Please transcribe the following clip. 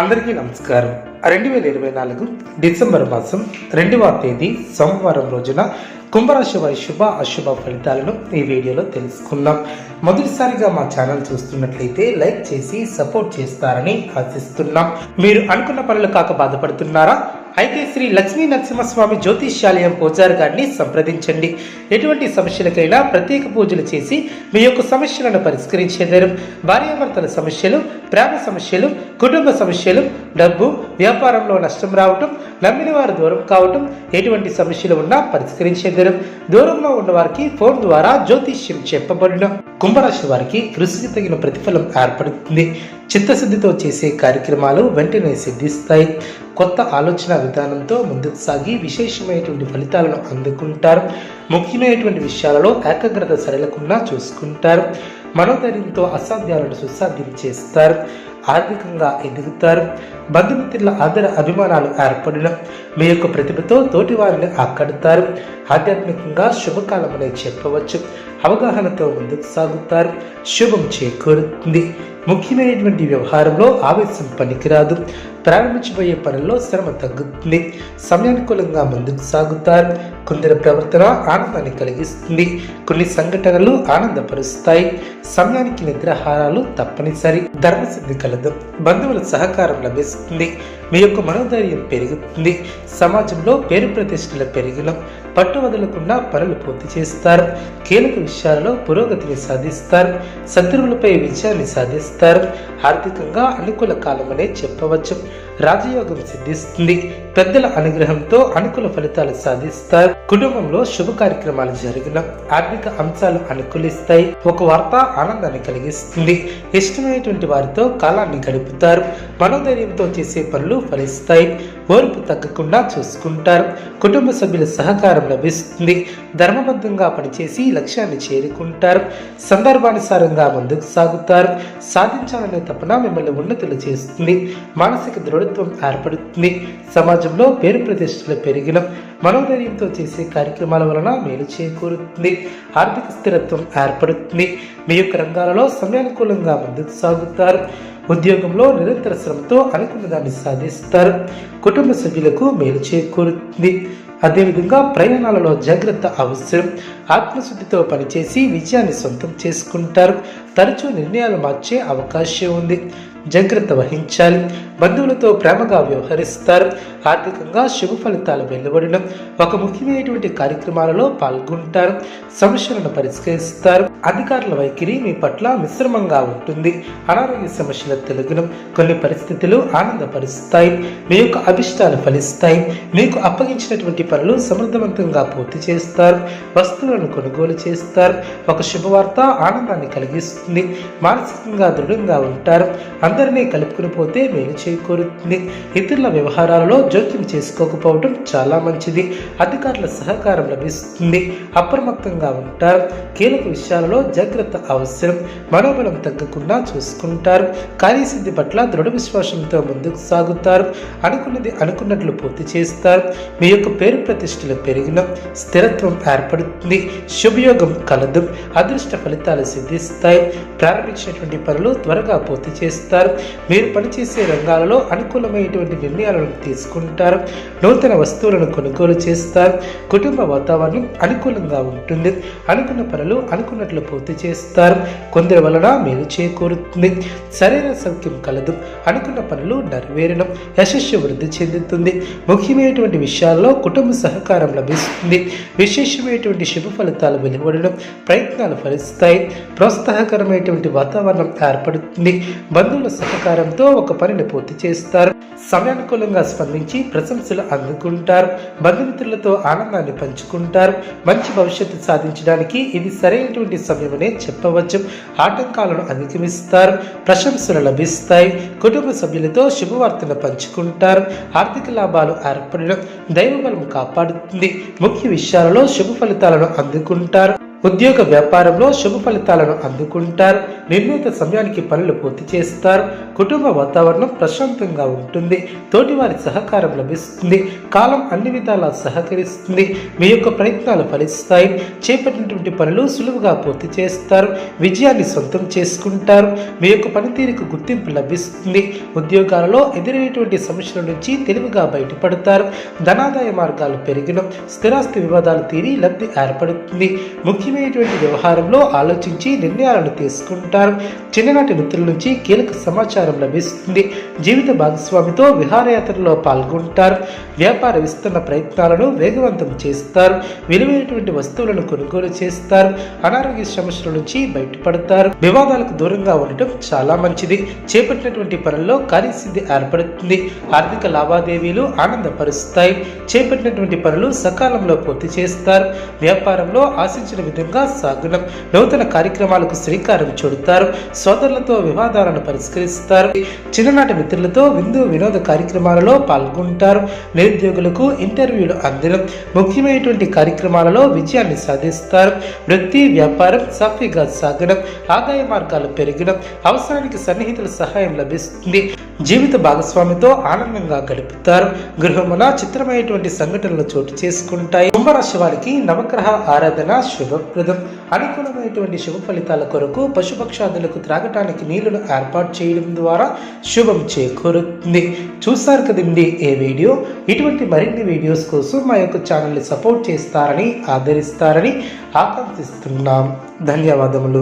అందరికీ నమస్కారం. 2024 డిసెంబర్ మాసం 2వ తేదీ సోమవారం రోజున కుంభరాశి వారి శుభ అశుభ ఫలితాలను ఈ వీడియోలో తెలుసుకుందాం. మొదటిసారిగా మా ఛానల్ చూస్తున్నట్లయితే లైక్ చేసి సపోర్ట్ చేస్తారని ఆశిస్తున్నాం. మీరు అనుకున్న పనులు కాక బాధపడుతున్నారా? అయితే శ్రీ లక్ష్మీ నరసింహస్వామి జ్యోతిష్యాలయం పూజారి గారిని సంప్రదించండి. ఎటువంటి సమస్యలకైనా ప్రత్యేక పూజలు చేసి మీ యొక్క సమస్యలను పరిష్కరించేదారు. భార్యాభర్తల సమస్యలు, ప్రేమ సమస్యలు, కుటుంబ సమస్యలు, డబ్బు, వ్యాపారంలో నష్టం రావటం, నమ్మిన వారు దూరం కావటం, ఎటువంటి సమస్యలు ఉన్నా పరిష్కరించేదారు. దూరంలో ఉన్న వారికి ఫోన్ ద్వారా జ్యోతిష్యం చెప్పబడిన కుంభరాశి వారికి కృషికి తగిన ప్రతిఫలం ఏర్పడుతుంది. చిత్తశుద్ధితో చేసే కార్యక్రమాలు వెంటనే సిద్ధిస్తాయి. కొత్త ఆలోచన విధానంతో ముందుకు సాగి విశేషమైనటువంటి ఫలితాలను అందుకుంటారు. ముఖ్యమైనటువంటి విషయాలలో ఏకాగ్రత సరళకుండా చూసుకుంటారు. మనోధైర్యంతో అసాధ్యాలను సుసాధ్యం చేస్తారు. ఆర్థికంగా ఎదుగుతారు. బంధుమిత్రుల ఆదర అభిమానాలు ఏర్పడిన మీ యొక్క ప్రతిభతో తోటి వారిని ఆకడతారు. ఆధ్యాత్మికంగా శుభకాలమనే చెప్పవచ్చు. అవగాహనతో ముందుకు సాగుతారు. శుభం చేకూరుతుంది. ముఖ్యమైనటువంటి వ్యవహారంలో ఆవేశం పనికిరాదు. ప్రారంభించబోయే పనుల్లో శ్రమ తగ్గుతుంది. సమయానుకూలంగా ముందుకు సాగుతారు. కొందరి ప్రవర్తన ఆనందాన్ని కలిగిస్తుంది. కొన్ని సంఘటనలు ఆనందపరుస్తాయి. సమయానికి నిద్రాహారాలు తప్పనిసరి. ధర్మసిద్ధి కలదు. బంధువుల సహకారం లభిస్తుంది. మీ యొక్క మనోధైర్యం పెరుగుతుంది. సమాజంలో పేరు ప్రతిష్టలు పెరిగిన పట్టు వదలకుండా పనులు పూర్తి చేస్తారు. కీలక విషయాలలో పురోగతిని సాధిస్తారు. శత్రువులపై విజయాన్ని సాధిస్తారు. ఆర్థికంగా అనుకూల కాలమనే చెప్పవచ్చు. రాజయోగం సిద్ధిస్తుంది. పెద్దల అనుగ్రహంతో అనుకూల ఫలితాలు సాధిస్తారు. కుటుంబంలో శుభ కార్యక్రమాలు జరిగిన ఆర్థిక అంశాలు అనుకూలిస్తాయి. ఒక వార్త ఆనందాన్ని కలిగిస్తుంది. ఇష్టమైనటువంటి వారితో కాలాన్ని గడుపుతారు. మనోధైర్యంతో చేసే పనులు ఫలిస్తాయి. ఓర్పు తగ్గకుండా చూసుకుంటారు. కుటుంబ సభ్యుల సహకారం లభిస్తుంది. ధర్మబద్ధంగా పనిచేసి లక్ష్యాన్ని చేరుకుంటారు. సందర్భానుసారంగా ముందుకు సాగుతారు. సాధించాలనే తపన మిమ్మల్ని ఉన్నతులు చేస్తుంది. మానసిక దృఢత్వం ఏర్పడుతుంది. సమాజంలో పేరు ప్రతిష్టలు పెరిగిన మనోధైర్యంతో చేసే కార్యక్రమాల వలన మేలు చేకూరుతుంది. ఆర్థిక స్థిరత్వం ఏర్పడుతుంది. మీ యొక్క రంగాలలో సమయానుకూలంగా ముందుకు సాగుతారు. ఉద్యోగంలో నిరంతర శ్రమతో అనుకున్న దాన్ని సాధిస్తారు. కుటుంబ సభ్యులకు మేలు చేకూరుతుంది. అదేవిధంగా ప్రయాణాలలో జాగ్రత్త అవసరం. ఆత్మశుద్ధితో పనిచేసి విజయాన్ని సొంతం చేసుకుంటారు. తరచూ నిర్ణయాలు మార్చే అవకాశం ఉంది. జాగ్రత్త వహించాలి. బంధువులతో ప్రేమగా వ్యవహరిస్తారు. ఆర్థికంగా శుభ ఫలితాలు వెలువడిన ఒక ముఖ్యమైనటువంటి కార్యక్రమాలలో పాల్గొంటారు. సమస్యలను పరిష్కరిస్తారు. అధికారుల వైఖరి మీ పట్ల మిశ్రమంగా ఉంటుంది. అనారోగ్య సమస్యల తెలుగును కొన్ని పరిస్థితులు ఆనందపరుస్తాయి. మీ యొక్క అభిష్టాలు ఫలిస్తాయి. మీకు అప్పగించినటువంటి పనులు సమర్థవంతంగా పూర్తి చేస్తారు. వస్తువులను కొనుగోలు చేస్తారు. ఒక శుభవార్త ఆనందాన్ని కలిగిస్తుంది. మానసికంగా దృఢంగా ఉంటారు. అందరినీ కలుపుకుని పోతే మేలు చేకూరుతుంది. ఇతరుల వ్యవహారాలలో జోక్యం చేసుకోకపోవడం చాలా మంచిది. అధికారుల సహకారం లభిస్తుంది. అప్రమత్తంగా ఉంటారు. కీలక విషయాలలో జాగ్రత్త అవసరం. మనోబలం తగ్గకుండా చూసుకుంటారు. కార్యసిద్ధి పట్ల దృఢ విశ్వాసంతో ముందుకు సాగుతారు. అనుకున్నది అనుకున్నట్లు పూర్తి చేస్తారు. మీ యొక్క పేరు ప్రతిష్టలు పెరిగిన స్థిరత్వం ఏర్పడుతుంది. శుభయోగం కలదు. అదృష్ట ఫలితాలు సిద్ధిస్తాయి. ప్రారంభించినటువంటి పనులు త్వరగా పూర్తి చేస్తారు. మీరు పనిచేసే రంగాలలో అనుకూలమైనటువంటి నిర్ణయాలను తీసుకుంటారు. నూతన వస్తువులను కొనుగోలు చేస్తారు. కుటుంబ వాతావరణం అనుకూలంగా ఉంటుంది. అనుకున్న పనులు అనుకున్నట్లు పూర్తి చేస్తారు. కొందరి వలన మేలు చేకూరుతుంది. శరీర సౌఖ్యం కలదు. అనుకున్న పనులు నెరవేరడం, యశస్సు వృద్ధి చెందుతుంది. ముఖ్యమైనటువంటి విషయాల్లో కుటుంబ సహకారం లభిస్తుంది. విశేషమైనటువంటి శుభ ఫలితాలు వెలువడడం, ప్రయత్నాలు ఫలిస్తాయి. ప్రోత్సాహకరమైనటువంటి వాతావరణం ఏర్పడుతుంది. బంధువుల సహకారంతో ఒక పనిని పూర్తి చేస్తారు. సమయానుకూలంగా స్పందించి ప్రశంసలు అందుకుంటారు. బంధుమిత్రులతో ఆనందాన్ని పంచుకుంటారు. మంచి భవిష్యత్తు సాధించడానికి ఇది సరైనటువంటి సమయమనే చెప్పవచ్చు. ఆటంకాలను అధిగమిస్తారు. ప్రశంసలు లభిస్తాయి. కుటుంబ సభ్యులతో శుభవార్తను పంచుకుంటారు. ఆర్థిక లాభాలు ఏర్పడడం, దైవబలం కాపాడుతుంది. ముఖ్య విషయాలలో శుభ ఫలితాలను అందుకుంటారు. ఉద్యోగ వ్యాపారంలో శుభ ఫలితాలను అందుకుంటారు. నిర్ణీత సమయానికి పనులు పూర్తి చేస్తారు. కుటుంబ వాతావరణం ప్రశాంతంగా ఉంటుంది. తోటివారి సహకారం లభిస్తుంది. కాలం అన్ని విధాలా సహకరిస్తుంది. మీ యొక్క ప్రయత్నాలు ఫలిస్తాయి. చేపట్టినటువంటి పనులు సులువుగా పూర్తి చేస్తారు. విజయాన్ని సొంతం చేసుకుంటారు. మీ యొక్క పనితీరుకు గుర్తింపు లభిస్తుంది. ఉద్యోగాలలో ఎదురయ్యేటువంటి సమస్యల నుంచి తెలివిగా బయటపడతారు. ధనాదాయ మార్గాలు పెరిగిన స్థిరాస్తి వివాదాలు తీరి లబ్ధి ఏర్పడుతుంది. ముఖ్యమైనటువంటి వ్యవహారంలో ఆలోచించి నిర్ణయాలను తీసుకుంటారు. చిన్ననాటి మిత్రుల నుంచి కీలక సమాచారం లభిస్తుంది. జీవిత భాగస్వామితో విహారయాత్రలో పాల్గొంటారు. వ్యాపార విస్తరణ ప్రయత్నాలను వేగవంతం చేస్తారు. విలువైనటువంటి వస్తువులను కొనుగోలు చేస్తారు. అనారోగ్య సమస్యల నుంచి బయటపడతారు. వివాదాలకు దూరంగా ఉండటం చాలా మంచిది. చేపట్టినటువంటి పనుల్లో కార్యసిద్ధి ఏర్పడుతుంది. ఆర్థిక లావాదేవీలు ఆనందపరుస్తాయి. చేపట్టినటువంటి పనులు సకాలంలో పూర్తి చేస్తారు. వ్యాపారంలో ఆశించిన విధంగా సాగునం. నూతన కార్యక్రమాలకు శ్రీకారం చుడతారు. సోదరులతో వివాదాలను పరిష్కరిస్తారు. చిన్ననాటి మిత్రులతో విందు వినోద కార్యక్రమాలలో పాల్గొంటారు. నిరుద్యోగులకు ఇంటర్వ్యూలు అందడం. ముఖ్యమైనటువంటి కార్యక్రమాలలో విజయాన్ని సాధిస్తారు. వృత్తి వ్యాపారం సాఫీగా సాగడం. ఆదాయ మార్గాలు పెరగడం. అవసరానికి సన్నిహితుల సహాయం లభిస్తుంది. జీవిత భాగస్వామితో ఆనందంగా గడుపుతారు. గృహమున చిత్రమైనటువంటి సంఘటనలు చోటు చేసుకుంటాయి. కుంభరాశి వారికి నవగ్రహ ఆరాధన శుభప్రదం. అనుకూలమైనటువంటి శుభ ఫలితాల కొరకు పశుపక్షాదులకు త్రాగటానికి నీళ్లను ఏర్పాటు చేయడం ద్వారా శుభం చేకూరుతుంది. చూసారు కదండి ఈ వీడియో. ఇటువంటి మరిన్ని వీడియోస్ కోసం మా యొక్క ఛానల్ని సపోర్ట్ చేస్తారని ఆదరిస్తారని ఆకాంక్షిస్తున్నాం. ధన్యవాదములు.